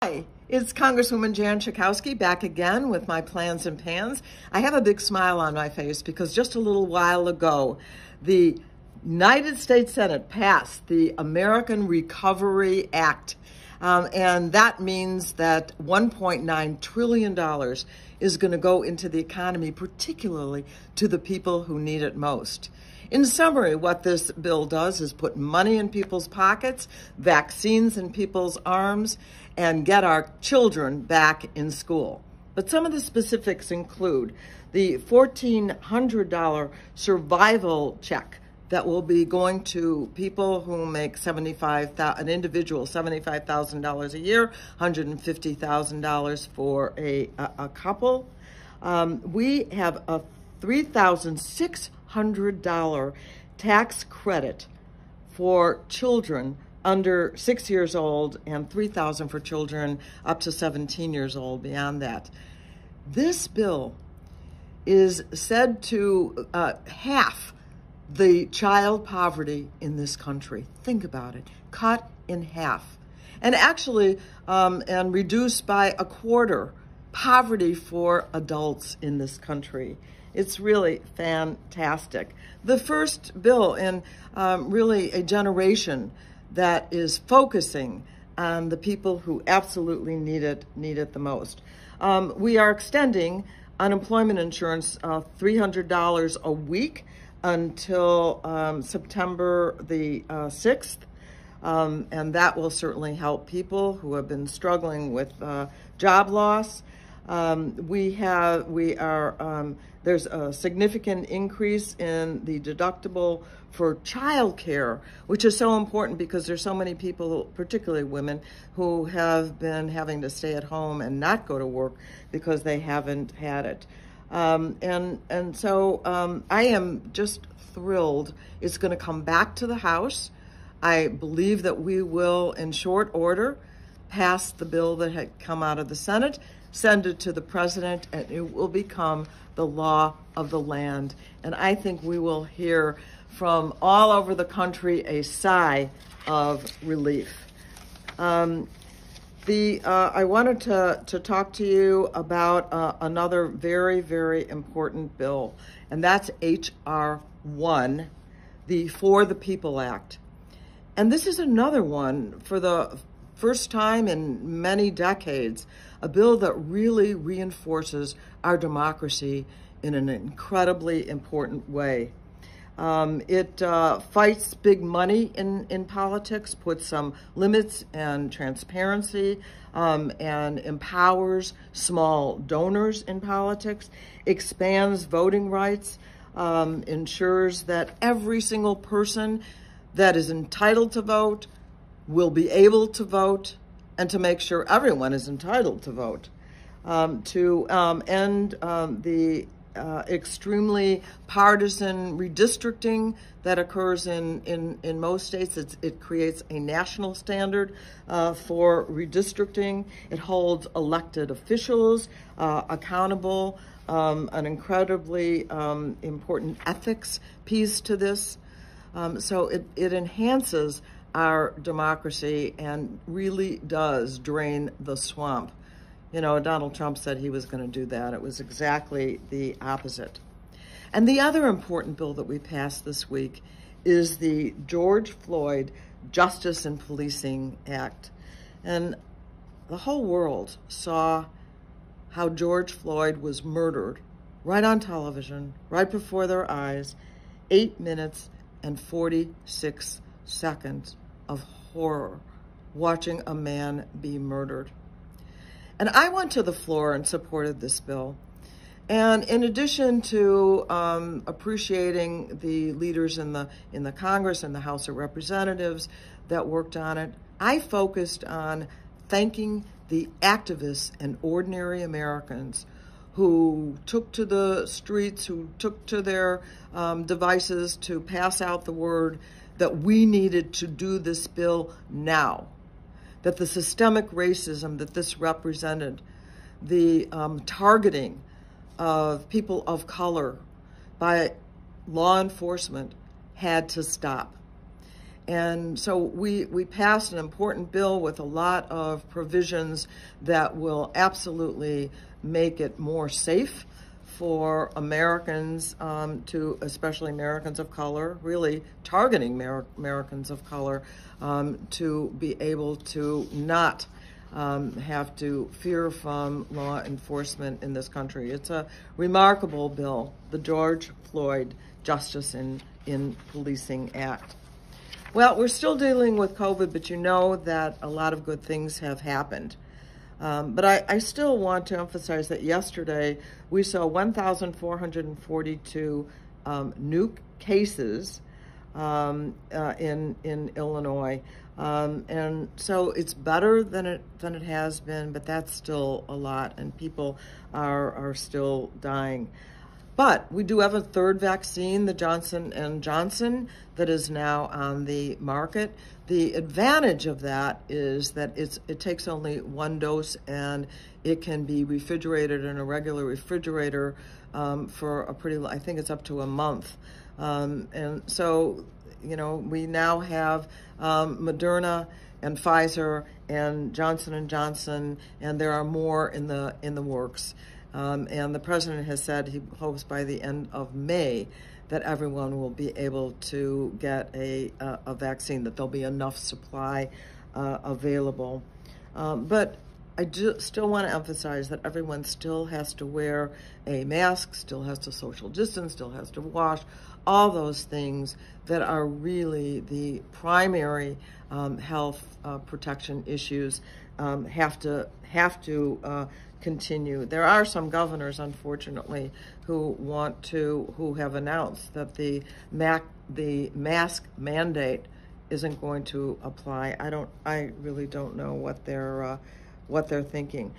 Hi, it's Congresswoman Jan Schakowsky back again with my plans and pans. I have a big smile on my face because just a little while ago, the United States Senate passed the American Recovery Act. And that means that $1.9 trillion is going to go into the economy, particularly to the people who need it most. In summary, what this bill does is put money in people's pockets, vaccines in people's arms, and get our children back in school. But some of the specifics include the $1,400 survival check that will be going to people who make an individual $75,000 a year, $150,000 for a couple. We have a $3,600 tax credit for children under 6 years old and $3,000 for children up to 17 years old beyond that. This bill is said to halve the child poverty in this country. Think about it, cut in half. And actually, and reduce by a quarter poverty for adults in this country. It's really fantastic. The first bill in really a generation that is focusing on the people who absolutely need it the most. We are extending unemployment insurance $300 a week until September the 6th. And that will certainly help people who have been struggling with job loss. There's a significant increase in the deductible for childcare, which is so important because there's so many people, particularly women, who have been having to stay at home and not go to work because they haven't had it. So I am just thrilled it's going to come back to the House. I believe that we will, in short order, pass the bill that had come out of the Senate, send it to the President, and it will become the law of the land. And I think we will hear from all over the country a sigh of relief. I wanted to talk to you about another very, very important bill, and that's H.R. 1, the For the People Act. And this is another one, for the first time in many decades, a bill that really reinforces our democracy in an incredibly important way. It fights big money in politics, puts some limits and transparency, and empowers small donors in politics, expands voting rights, ensures that every single person that is entitled to vote will be able to vote, and to make sure everyone is entitled to vote, to end the extremely partisan redistricting that occurs in most states. It creates a national standard for redistricting. It holds elected officials accountable, an incredibly important ethics piece to this. So it enhances our democracy and really does drain the swamp. You know, Donald Trump said he was going to do that. It was exactly the opposite. And the other important bill that we passed this week is the George Floyd Justice and Policing Act. And the whole world saw how George Floyd was murdered right on television, right before their eyes, 8 minutes and 46 seconds of horror watching a man be murdered. And I went to the floor and supported this bill. And in addition to appreciating the leaders in the Congress and the House of Representatives that worked on it, I focused on thanking the activists and ordinary Americans who took to the streets, who took to their devices to pass out the word that we needed to do this bill now, that the systemic racism that this represented, the targeting of people of color by law enforcement had to stop. And so we passed an important bill with a lot of provisions that will absolutely make it more safe for Americans, especially Americans of color, really targeting Americans of color, to be able to not have to fear from law enforcement in this country. It's a remarkable bill, the George Floyd Justice in Policing Act. Well, we're still dealing with COVID, but you know that a lot of good things have happened. But I still want to emphasize that yesterday we saw 1,442 new cases in Illinois, and so it's better than it has been, but that's still a lot, and people are still dying. But we do have a third vaccine, the Johnson & Johnson, that is now on the market. The advantage of that is that it takes only one dose, and it can be refrigerated in a regular refrigerator for a pretty, I think it's up to a month. And so, you know, we now have Moderna and Pfizer and Johnson & Johnson, and there are more in the works. And the president has said he hopes by the end of May that everyone will be able to get a vaccine, that there'll be enough supply available. But I still want to emphasize that everyone still has to wear a mask, still has to social distance, still has to wash, all those things that are really the primary health protection issues have to continue. There are some governors, unfortunately, who have announced that the mask mandate isn't going to apply. I really don't know what they're thinking.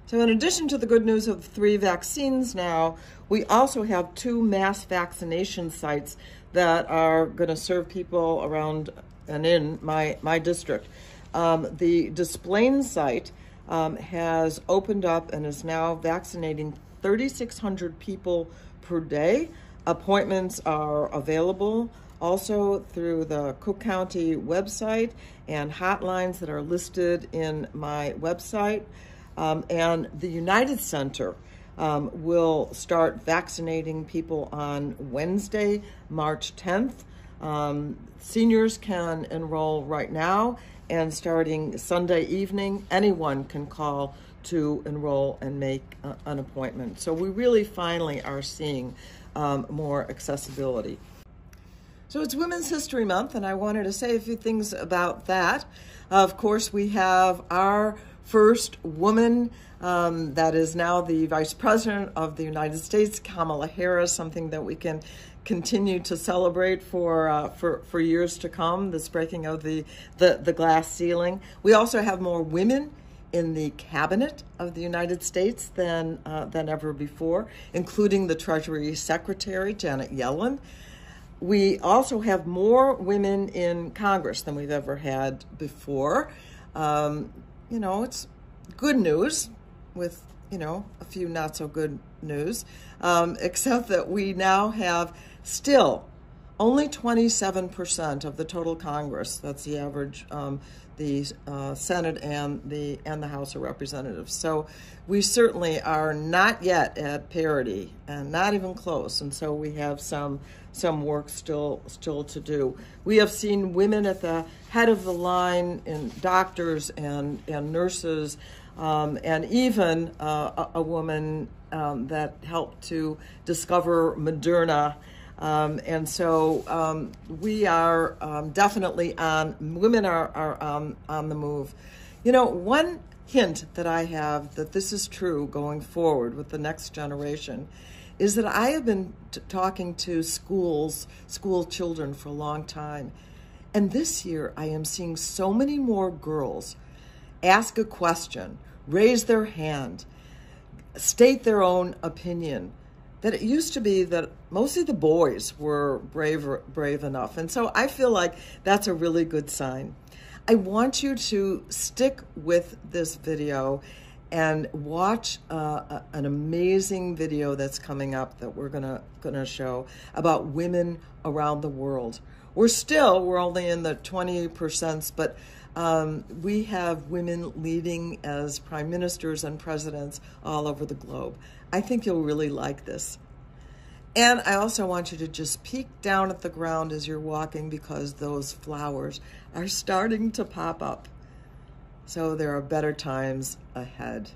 So in addition to the good news of 3 vaccines now, we also have 2 mass vaccination sites that are going to serve people around and in my district. The Des Plaines site has opened up and is now vaccinating 3,600 people per day. Appointments are available also through the Cook County website and hotlines that are listed in my website. And the United Center will start vaccinating people on Wednesday, March 10th. Seniors can enroll right now, and starting Sunday evening, anyone can call to enroll and make an appointment. So we really finally are seeing more accessibility. So it's Women's History Month, and I wanted to say a few things about that. Of course, we have our first woman that is now the Vice President of the United States, Kamala Harris, something that we can continue to celebrate for years to come, this breaking of the glass ceiling. We also have more women in the cabinet of the United States than ever before, including the Treasury Secretary, Janet Yellen. We also have more women in Congress than we've ever had before. You know, it's good news with, you know, a few not so good news, except that we now have still only 27% of the total Congress. That's the average, the Senate and the House of Representatives. So we certainly are not yet at parity, and not even close. And so we have some work still to do. We have seen women at the head of the line in doctors and nurses, and even a woman that helped to discover Moderna. And so we are definitely women are on the move. You know, one hint that I have that this is true going forward with the next generation is that I have been talking to school children for a long time. And this year I am seeing so many more girls ask a question, raise their hand, state their own opinion, that it used to be that mostly the boys were brave enough. And so I feel like that's a really good sign. I want you to stick with this video and watch an amazing video that's coming up that we're gonna show about women around the world. We're only in the 20%, but we have women leading as prime ministers and presidents all over the globe. I think you'll really like this. And I also want you to just peek down at the ground as you're walking, because those flowers are starting to pop up. So there are better times ahead.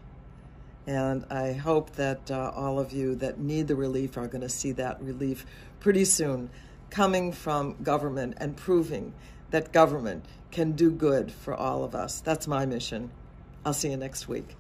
And I hope that all of you that need the relief are going to see that relief pretty soon, coming from government and proving that government can do good for all of us. That's my mission. I'll see you next week.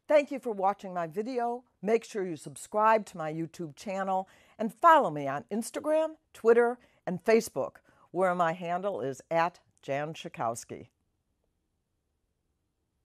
Thank you for watching my video. Make sure you subscribe to my YouTube channel and follow me on Instagram, Twitter, and Facebook, where my handle is @JanSchikowski.